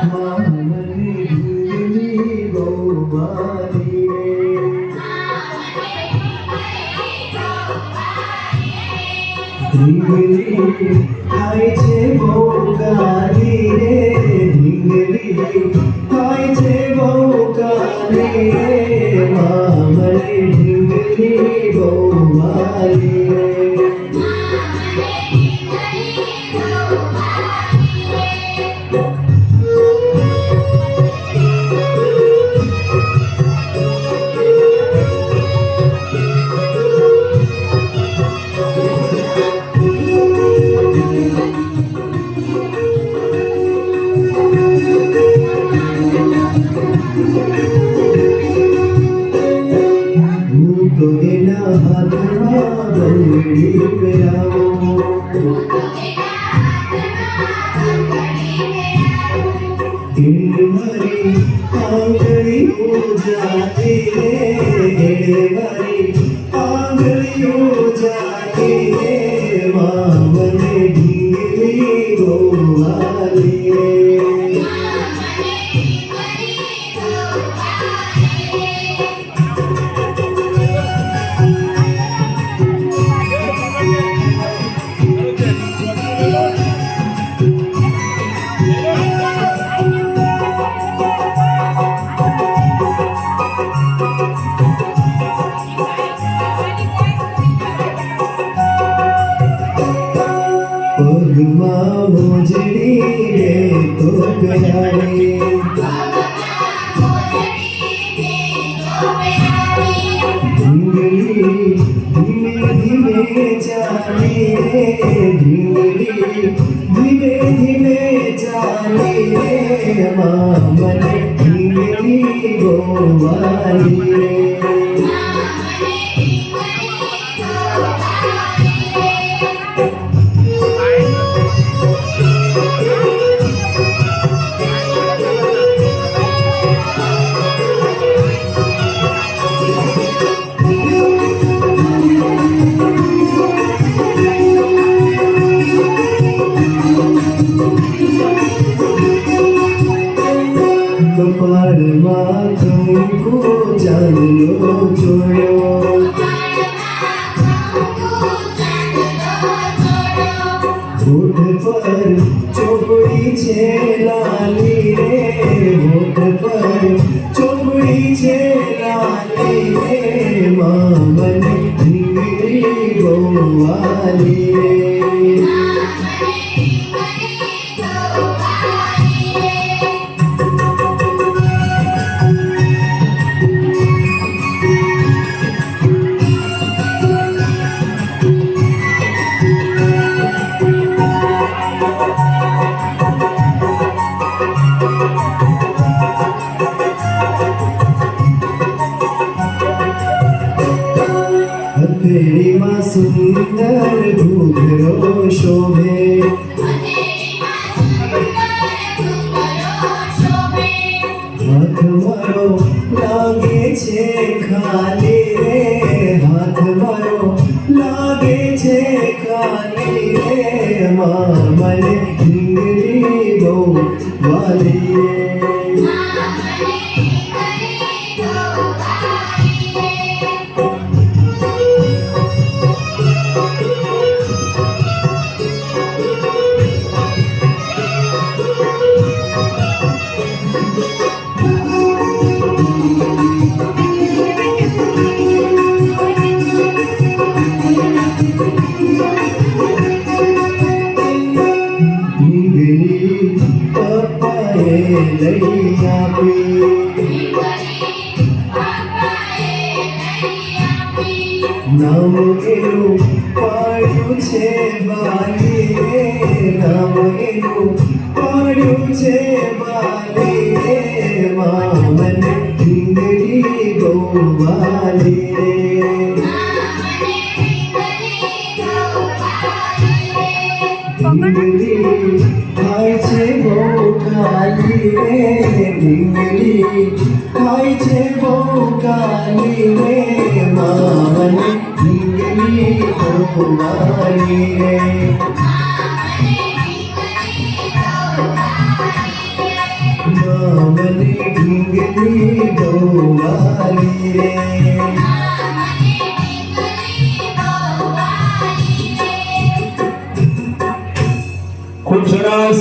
મામની ઢીંગલી બહુ વાલી ઢીંગલી થાય છે બહુ ગાલી રે ઢીંગલી થાય છે બહુ ગાલી રે મામની ઢીંગલી બહુ વાલી રે तो देना हाथमा बंगड़ी मेराओ मारी आंगड़ी हो जाती रे मारी आंगड़ी हो जाती रे मामने ढींगली गो वाली रे पगमा मोजड़ी रे तो गया रे ढींगली धीमे धीमे जाने रे ढींगली धीमे धीमे जाने रे मामने ढींगली गो वाली रे कपाळમાં કંકુ ચાંદલો જોયો હોઠ પર ચોપડી છે લાલી રે હોઠ પર ચોપડી છે લાલી રે મામને ઢીંગલી બહુ વાલી રે હથેળીમાં સુંદર ઘૂઘરો શોભે હાથ મારો લાગે છે ખાલી રે હાથ મારો લાગે છે ખાલી રે મામને ઢીંગલી બહુ વાલી રે લઈ આપી નામ એનું પાડ્યું છે બાલી રે નામ એનું પાડ્યું છે બાલી રે મામને ઢીંગલી બહુ વાલી રે ઢીંગલી થાય છે બહુ કાલી રે ઢીંગલી થાય છે બહુ કાલી રે મામને ઢીંગલી બહુ વાલી રે મામની ઢીંગલી ગોવાલી રે ખૂબ સરસ.